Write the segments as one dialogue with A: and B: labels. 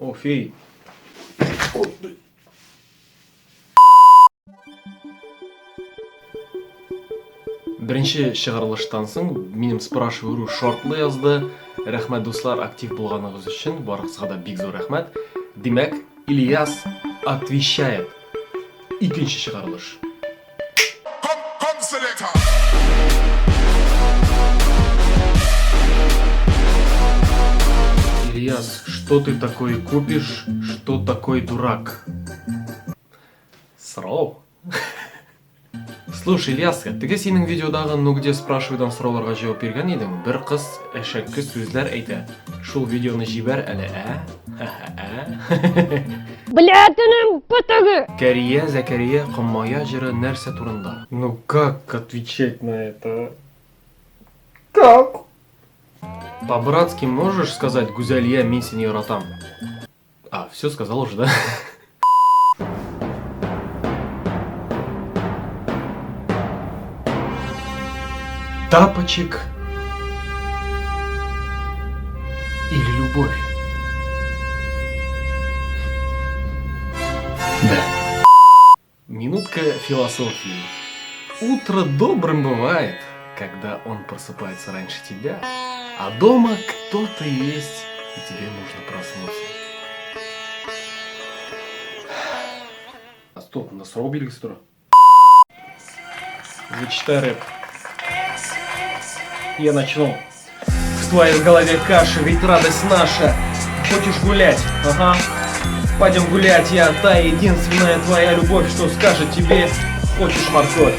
A: О, фей. Бірінші шығарылыштан соң менің спрашиваю шортлы язды. Рахмет достар, актив болғаныңыз үшін. Барыңызға да бик зор рахмет. Демек, Ильяс отвечает. Икенші шығарылыш. Ильяс, что ты такое купишь? Что такой дурак? Сұрау. Слушай, Ильяска, теге сенің видеодағы «Ну где?» спрашивайдан сұрауларға жауап берген едің. Бір қыз әшәккі сөздер әйті. Шул видеоны жибәр әлі,
B: Блядінің пытығы!
A: Кәрия Зәкәрия Құммая жыры нәрсе турында? Ну как отвечать на это? Как? По-братски можешь сказать «Гузалья, мен сені яратам»? А, все сказал уже, да? Тапочек или любовь? Да. Минутка философии. Утро добрым бывает, когда он просыпается раньше тебя, а дома кто-то есть, и тебе нужно проснуться. А стоп, на срок белгістірі. Зачитай рэп. Я начну. В твоей голове каша, ведь радость наша. Хочешь гулять? Ага. Пойдем гулять, я та единственная твоя любовь, что скажет тебе, хочешь морковь.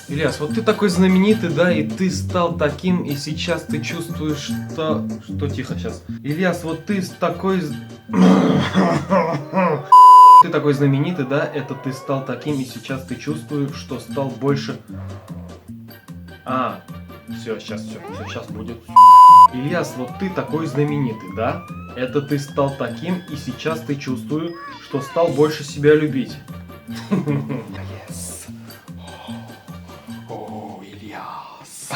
A: Ильяс, вот ты такой знаменитый, да, и ты стал таким, и сейчас ты чувствуешь, что... Что, тихо, сейчас. Ильяс, вот ты такой... Ты такой знаменитый, да, это ты стал таким, и сейчас ты чувствуешь, что стал больше... А, все, сейчас будет. Ильяс, вот ты такой знаменитый, да, это ты стал таким, и сейчас ты чувствуешь, что стал больше себя любить. Yes. О, Ильяс.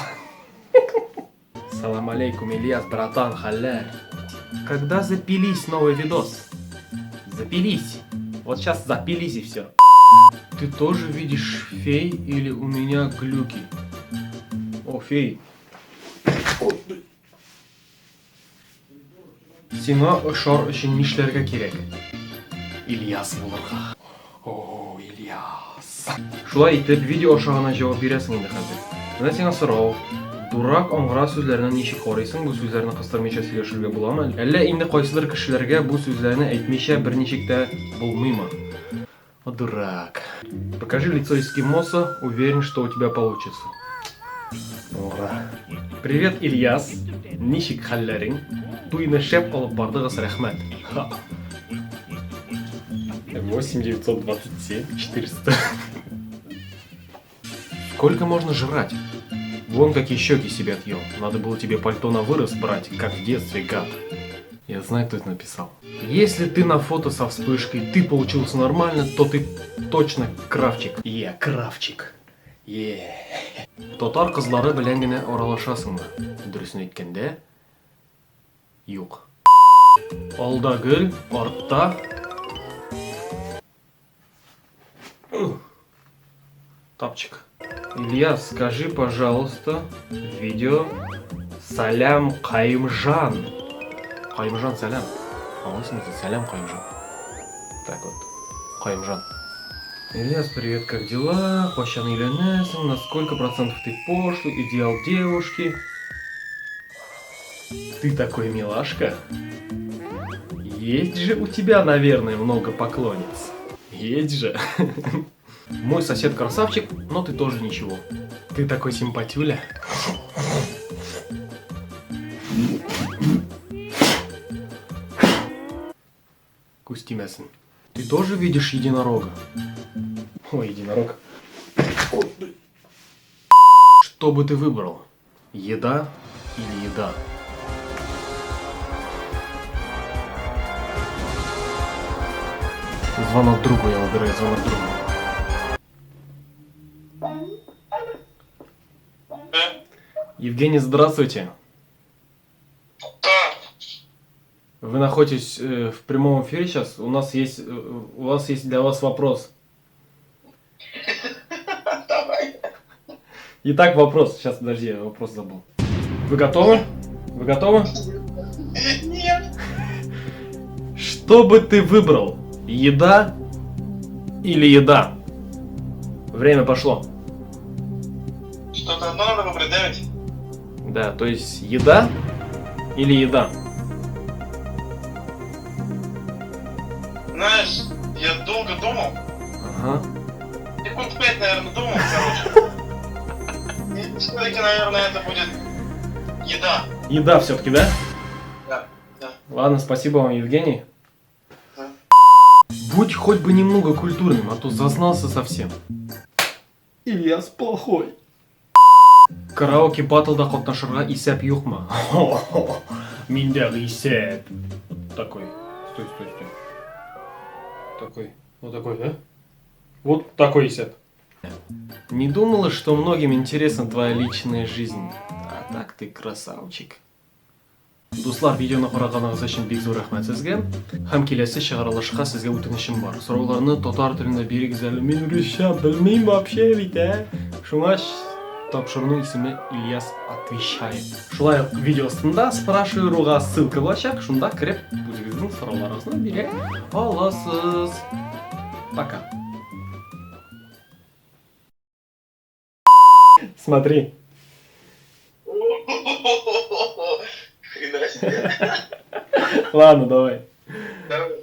A: Салам алейкум, Ильяс, братан, халяль. Когда запились новый видос? Запились. Вот сейчас запились и все. Ты тоже видишь фей или у меня глюки? О, фей. Сиңа ошар өчен нишләргә кирәк? Ильяс булырга. О, Ильяс. Шулай итеп, видео ашагына җавап бирәсең инде хәзер. Менә сиңа сорау. Дурак аңгыра сүзләрне ничек карыйсың? Бу сүзләрне кыстырмыйча сөйләшергә буламы? Әллә инде кайсыдыр кешеләргә бу сүзләрне әйтмичә берничек тә булмыймы? О, дурак. Покажи лицо эскимоса, уверен, что у тебя получится. Ура. Привет, Ильяс. Ничек хәлләрең? Туйны шәп алып бардыгыз, рәхмәт. 8927 400. Сколько можно жрать? Вон какие щеки себе отъел. Надо было тебе пальто на вырост брать, как в детстве, гад. Я знаю, кто это написал. Если ты на фото со вспышкой, ты получился нормально, то ты точно кравчик. Кравчик. Татар кызлары белән генә аралашасыңмы? Дөресен әйткәндә, юк. Алда гөл, артта. Тапчик. Ильяс, скажи, пожалуйста, видео «Салям Кайымжан». Кайымжан, салям. А смысле «Салям Кайымжан». Так вот, Кайымжан. Ильяс, привет, как дела? Качан өйләнәсең? На сколько процентов ты пошлый? Идеал девушки? Ты такой милашка. Есть же у тебя, наверное, много поклонниц. Есть же. Мой сосед красавчик, но ты тоже ничего. Ты такой симпатюля. Кустимесен. Ты тоже видишь единорога? Ой, единорог. Что бы ты выбрал? Еда или еда? Звонок другу, я выбираю звонок другу. Евгений, здравствуйте.
C: Да.
A: Вы находитесь в прямом эфире сейчас. У вас есть для вас вопрос.
C: Давай.
A: Итак, вопрос. Сейчас, подожди, я вопрос забыл. Вы готовы? Вы готовы?
C: Нет.
A: Что бы ты выбрал? Еда или еда? Время пошло.
C: Что-то одно надо выбрать, да ведь?
A: Да, то есть еда или еда?
C: Знаешь, я долго думал.
A: Ага.
C: Секунд 5, наверное, думал, короче. И все-таки, наверное, это будет еда.
A: Еда все-таки, да?
C: Да, да.
A: Ладно, спасибо вам, Евгений.
C: Да.
A: Будь хоть бы немного культурным, а то зазнался совсем. Ильяс плохой. Караоке батлда катнашырга исәп юкмы? Миндәге исәп. Такой. Стой. Такой. Вот такой, да? Вот такой исәп. Не думала, что многим интересна твоя личная жизнь. А так ты красавчик. Дуслар, видеоны караганыңыз өчен бик зур рәхмәт сезгә. Һәм киләсе чыгарылышка сезгә үтенечем бар. Сорауларны татар телендә бирегез әле. Мин русча белмим вообще бит, ә. Шуңа тапшыруның исеме Ильяс отвечает. Шулай ук видео астында спрашиваюга ссылка булачак. Шунда кирип үзегезнең сорауларыгызны бирә аласыз. Пока. Смотри.
C: Хрена себе.
A: Ладно, давай.
C: Давай.